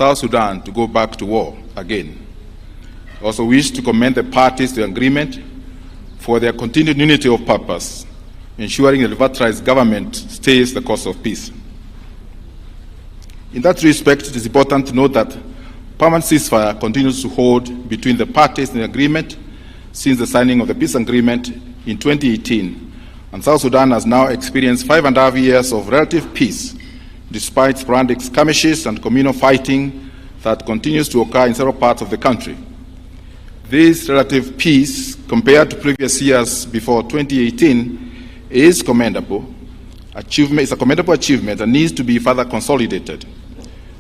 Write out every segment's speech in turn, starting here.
South Sudan to go back to war again. I also wish to commend the parties to the agreement for their continued unity of purpose, ensuring the ADVERTISE government stays the course of peace. In that respect, it is important to note that permanent ceasefire continues to hold between the parties in the agreement since the signing of the peace agreement in 2018, and South Sudan has now experienced 5.5 years of relative peace, despite sporadic skirmishes and communal fighting that continues to occur in several parts of the country. This relative peace, compared to previous years before 2018, is commendable. It's a commendable achievement and needs to be further consolidated.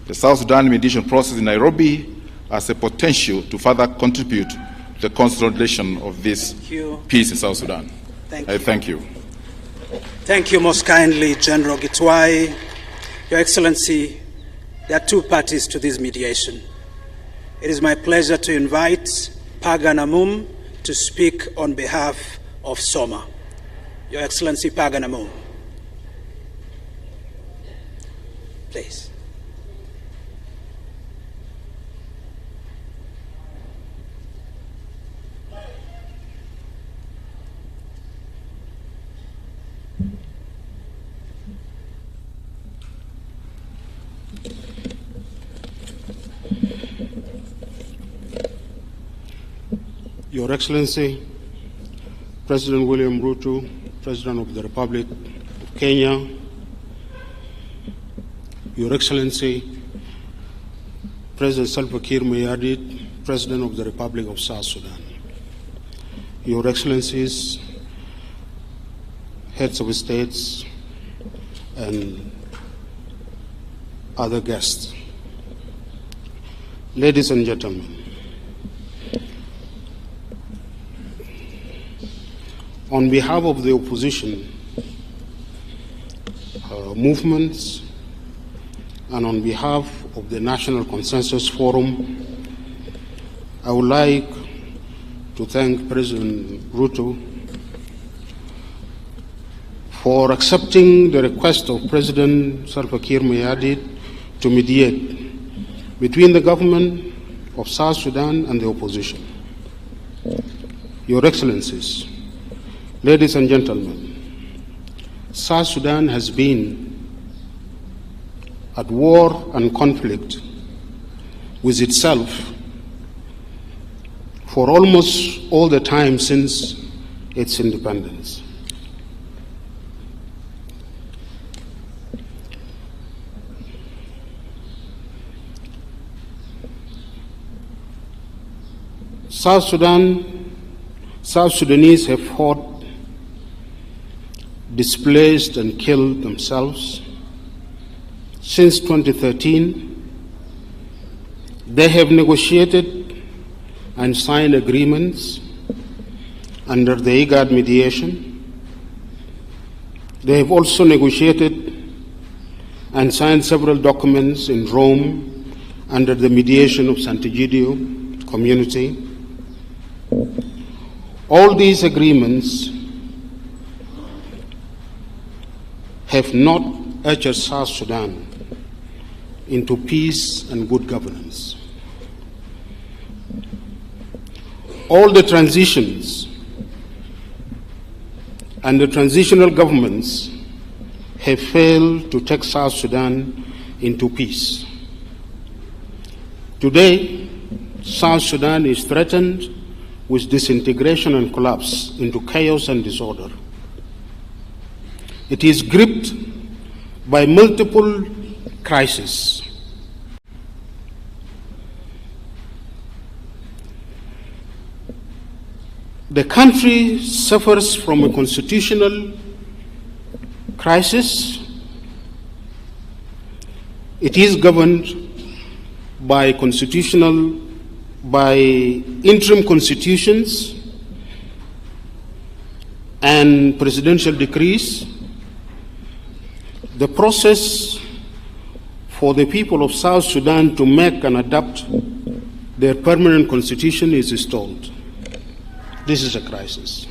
The South Sudan mediation process in Nairobi has the potential to further contribute to the consolidation of this peace in South Sudan. Thank you. Thank you most kindly, General Gitwai. Your Excellency, there are two parties to this mediation. It is my pleasure to invite Paganamum to speak on behalf of Soma. Your Excellency Paganamum. Please. Your Excellency, President William Ruto, President of the Republic of Kenya, Your Excellency, President Salva Kiir Mayardit, President of the Republic of South Sudan, Your Excellencies, heads of states, and other guests, ladies and gentlemen, on behalf of the opposition movements and on behalf of the National Consensus Forum, I would like to thank President Ruto for accepting the request of President Salva Kiir Mayardit to mediate between the government of South Sudan and the opposition. Your Excellencies, ladies and gentlemen, South Sudan has been at war and conflict with itself for almost all the time since its independence. South Sudanese have fought, displaced and killed themselves. Since 2013, they have negotiated and signed agreements under the AJAABU mediation. They have also negotiated and signed several documents in Rome under the mediation of Sant'Egidio community. All these agreements have not ushered South Sudan into peace and good governance. All the transitions and the transitional governments have failed to take South Sudan into peace. Today, South Sudan is threatened with disintegration and collapse into chaos and disorder. It is gripped by multiple crises. The country suffers from a constitutional crisis. It is governed by interim constitutions and presidential decrees. The process for the people of South Sudan to make and adopt their permanent constitution is stalled. This is a crisis.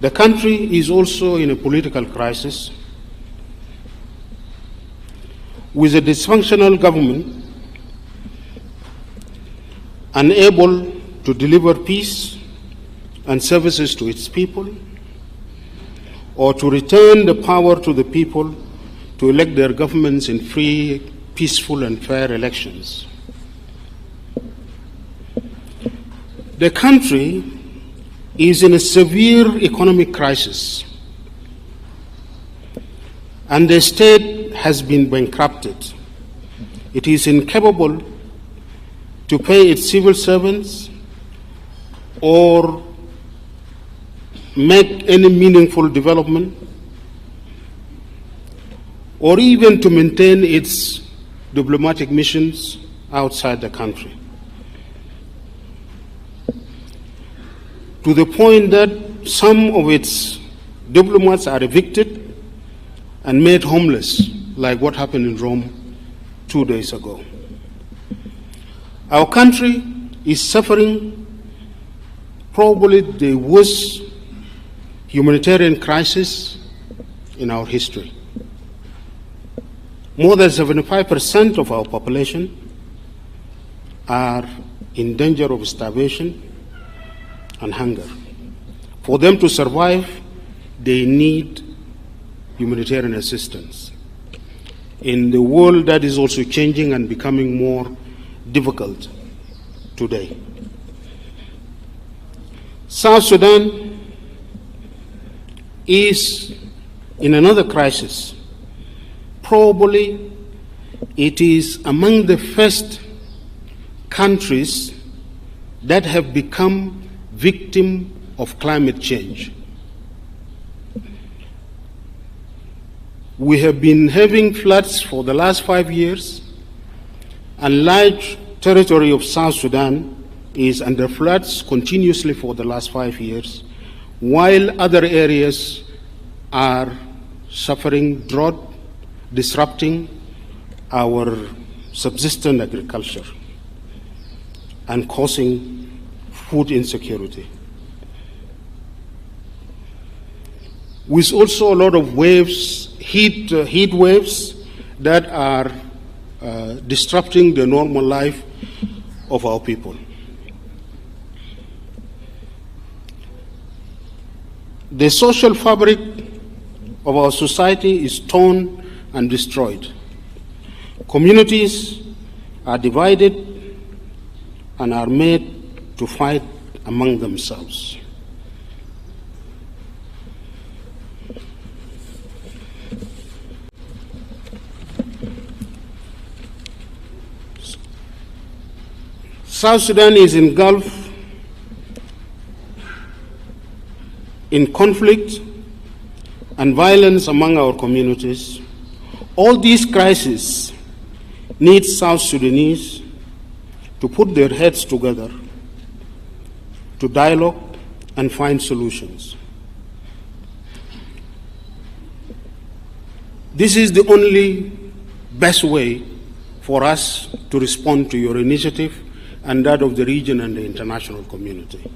The country is also in a political crisis. with a dysfunctional government unable to deliver peace and services to its people, or to return the power to the people to elect their governments in free, peaceful, and fair elections. The country is in a severe economic crisis, and the state has been bankrupted. It is incapable to pay its civil servants or make any meaningful development, or even to maintain its diplomatic missions outside the country. To the point that some of its diplomats are evicted and made homeless, like what happened in Rome 2 days ago. Our country is suffering probably the worst humanitarian crisis in our history. More than 75% of our population are in danger of starvation and hunger. For them to survive, they need humanitarian assistance in the world that is also changing and becoming more difficult today. South Sudan is in another crisis. Probably it is among the first countries that have become victim of climate change. We have been having floods for the last 5 years, and large territory of South Sudan is under floods continuously for the last 5 years, while other areas are suffering drought, disrupting our subsistence agriculture and causing food insecurity. With also a lot of waves, heat waves that are disrupting the normal life of our people. The social fabric of our society is torn and destroyed. Communities are divided and are made to fight among themselves. South Sudan is engulfed in conflict and violence among our communities. All these crises need South Sudanese to put their heads together, to dialogue and find solutions. This is the only best way for us to respond to your initiative and that of the region and the international community.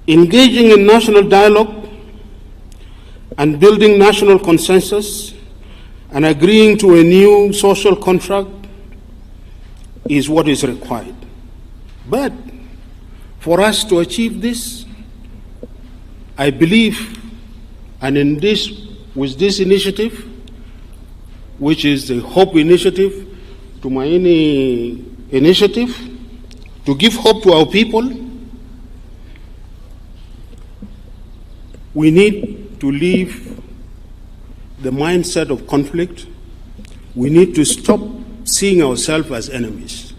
Engaging in national dialogue and building national consensus and agreeing to a new social contract is what is required. But for us to achieve this, I believe, and with this initiative, which is the Hope Initiative, Tumaini Initiative, to give hope to our people, we need to leave the mindset of conflict. We need to stop seeing ourselves as enemies.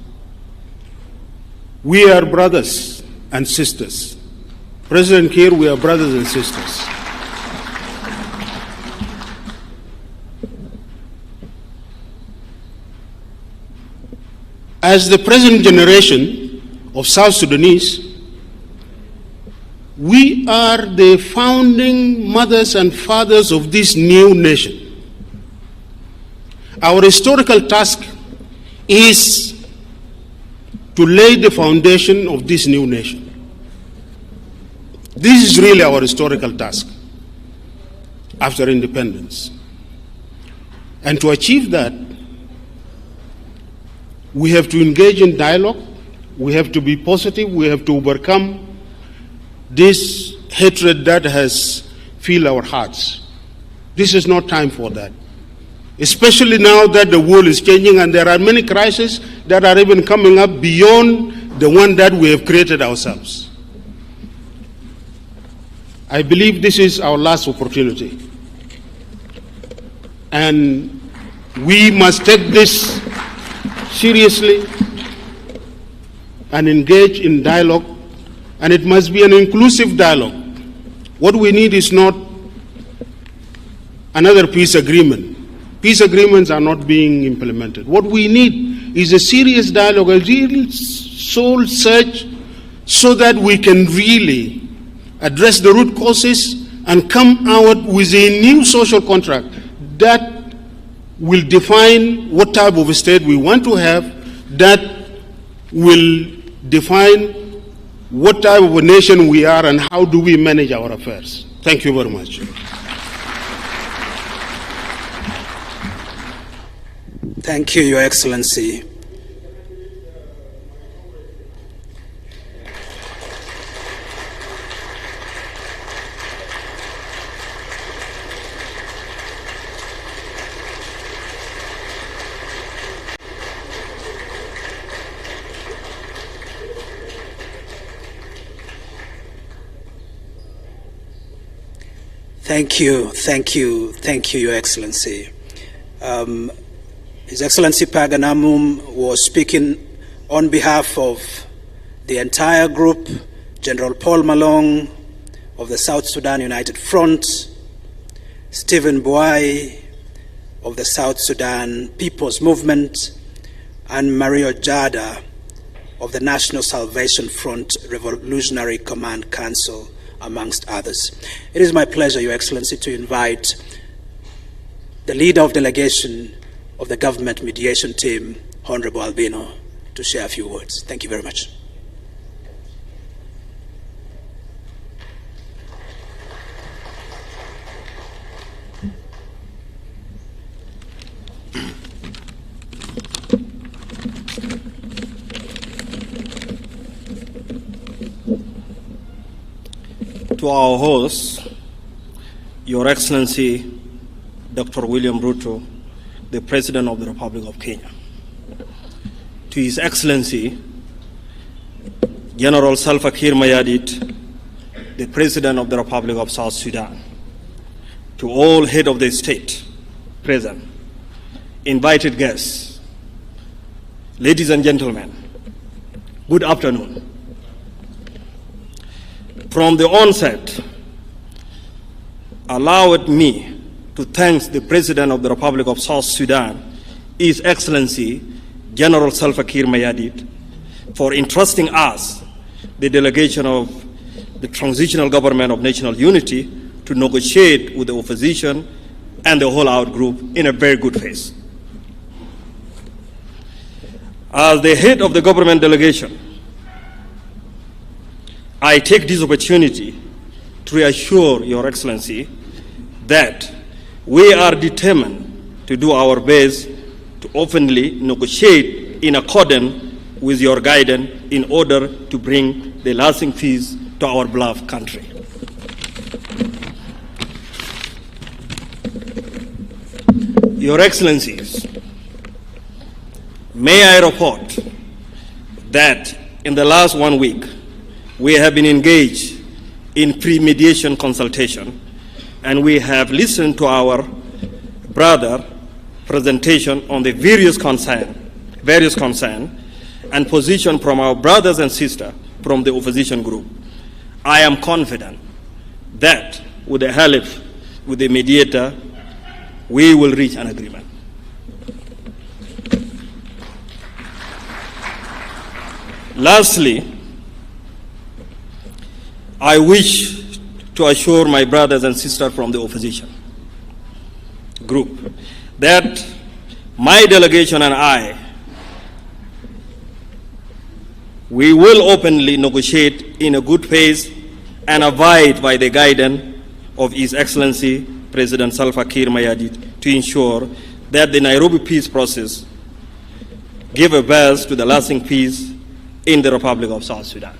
We are brothers and sisters. President Kiir, we are brothers and sisters. As the present generation of South Sudanese, we are the founding mothers and fathers of this new nation. Our historical task is to lay the foundation of this new nation. This is really our historical task after independence. And to achieve that, we have to engage in dialogue, we have to be positive, we have to overcome this hatred that has filled our hearts. This is not time for that. Especially now that the world is changing and there are many crises that are even coming up beyond the one that we have created ourselves. I believe this is our last opportunity. And we must take this seriously and engage in dialogue, and it must be an inclusive dialogue. What we need is not another peace agreement. Peace agreements are not being implemented. What we need is a serious dialogue, a real soul search, so that we can really address the root causes and come out with a new social contract that will define what type of a state we want to have, that will define what type of a nation we are and how do we manage our affairs. Thank you very much. Thank you, Your Excellency. Thank you, Your Excellency. His Excellency Paganamum was speaking on behalf of the entire group, General Paul Malong of the South Sudan United Front, Stephen Boy of the South Sudan People's Movement, and Mario Jada of the National Salvation Front Revolutionary Command Council, amongst others. It is my pleasure, Your Excellency, to invite the leader of delegation of the government mediation team, Honorable Albino, to share a few words. Thank you very much. To our host, Your Excellency, Dr. William Ruto, the President of the Republic of Kenya. To His Excellency, General Salva Kiir Mayardit, the President of the Republic of South Sudan. To all head of the state present, invited guests, ladies and gentlemen, good afternoon. From the onset, allowed me to thank the President of the Republic of South Sudan, His Excellency General Salva Kiir Mayardit, for entrusting us, the delegation of the Transitional Government of National Unity, to negotiate with the opposition and the whole-out group in a very good faith. As the head of the government delegation, I take this opportunity to reassure Your Excellency that we are determined to do our best to openly negotiate in accordance with your guidance in order to bring the lasting peace to our beloved country. Your Excellencies, may I report that in the last 1 week, we have been engaged in pre-mediation consultation, and we have listened to our brother presentation on the various concern and position from our brothers and sisters from the opposition group. I am confident that with the help with the mediator, we will reach an agreement. Lastly, I wish to assure my brothers and sisters from the opposition group that my delegation and I, we will openly negotiate in a good pace and abide by the guidance of His Excellency President Salva Kiir Mayardit to ensure that the Nairobi peace process give a birth to the lasting peace in the Republic of South Sudan.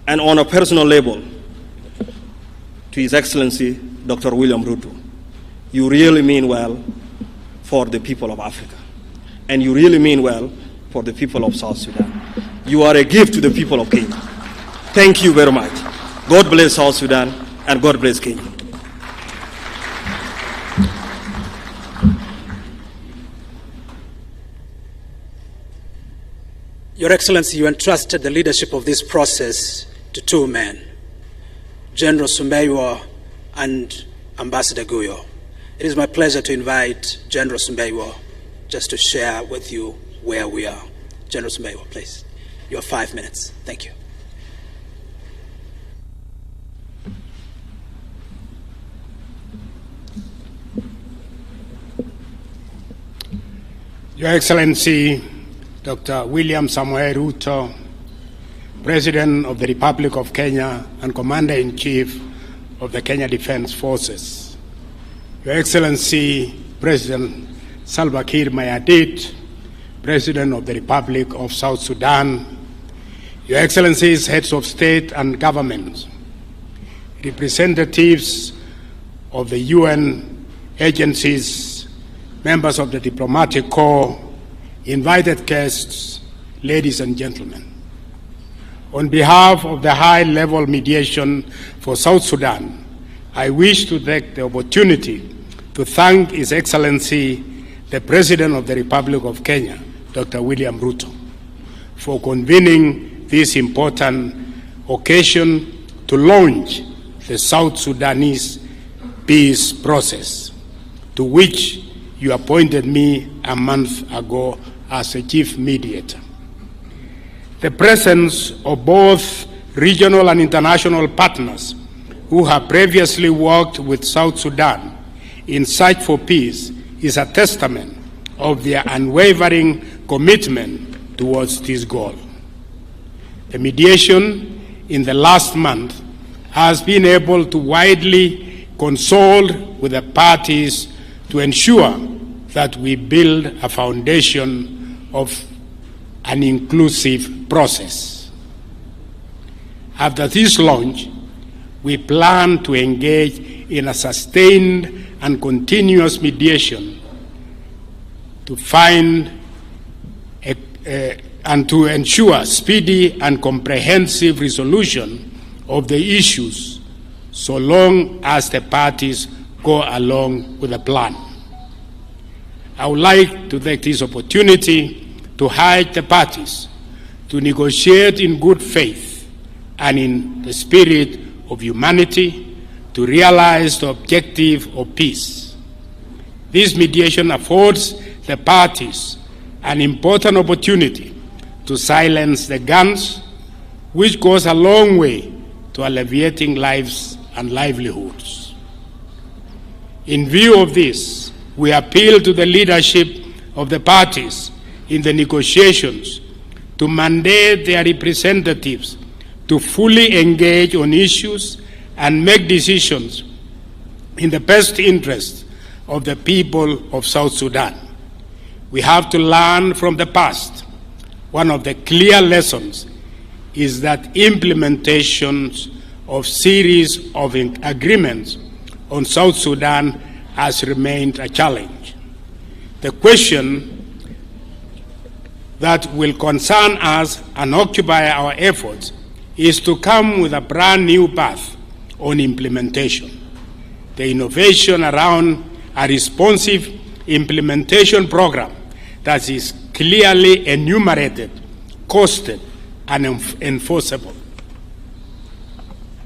And on a personal level, to His Excellency Dr. William Ruto, you really mean well for the people of Africa, and you really mean well for the people of South Sudan. You are a gift to the people of Kenya. Thank you very much. God bless South Sudan, and God bless Kenya. Your Excellency, you entrusted the leadership of this process to two men, General Sumeiwa and Ambassador Guyo. It is my pleasure to invite General Sumeiwa just to share with you where we are. General Sumeiwa, please. You have 5 minutes. Thank you. Your Excellency, Dr. William Samoei Ruto, President of the Republic of Kenya and Commander-in-Chief of the Kenya Defense Forces, Your Excellency, President Salva Kiir Mayardit, President of the Republic of South Sudan, Your Excellencies, Heads of State and Government, representatives of the UN agencies, members of the Diplomatic Corps, invited guests, ladies and gentlemen. On behalf of the High-Level Mediation for South Sudan, I wish to take the opportunity to thank His Excellency, the President of the Republic of Kenya, Dr. William Ruto, for convening this important occasion to launch the South Sudanese peace process, to which you appointed me a month ago as a chief mediator. The presence of both regional and international partners who have previously worked with South Sudan in search for peace is a testament of their unwavering commitment towards this goal. The mediation in the last month has been able to widely consult with the parties to ensure that we build a foundation of an inclusive process. After this launch, we plan to engage in a sustained and continuous mediation to find and to ensure speedy and comprehensive resolution of the issues, so long as the parties go along with the plan. I would like to take this opportunity to urge the parties to negotiate in good faith and in the spirit of humanity to realize the objective of peace. This mediation affords the parties an important opportunity to silence the guns, which goes a long way to alleviating lives and livelihoods. In view of this, we appeal to the leadership of the parties in the negotiations to mandate their representatives to fully engage on issues and make decisions in the best interest of the people of South Sudan. We have to learn from the past. One of the clear lessons is that implementations of series of agreements on South Sudan has remained a challenge. The question that will concern us and occupy our efforts is to come with a brand new path on implementation. The innovation around a responsive implementation program that is clearly enumerated, costed, and enforceable.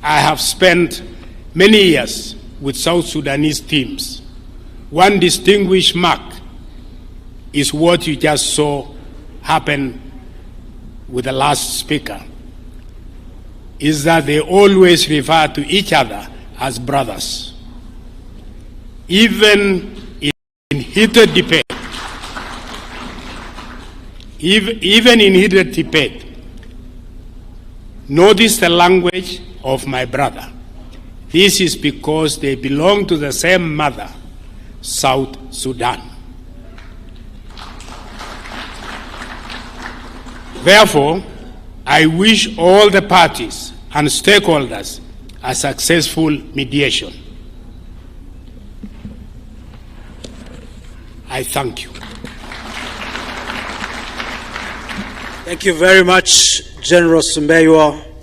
I have spent many years with South Sudanese teams. One distinguished mark is what you just saw happen with the last speaker, is that they always refer to each other as brothers. Even in heated debate, notice the language of my brother. This is because they belong to the same mother, South Sudan. Therefore, I wish all the parties and stakeholders a successful mediation. I thank you. Thank you very much, General Sumbeyo.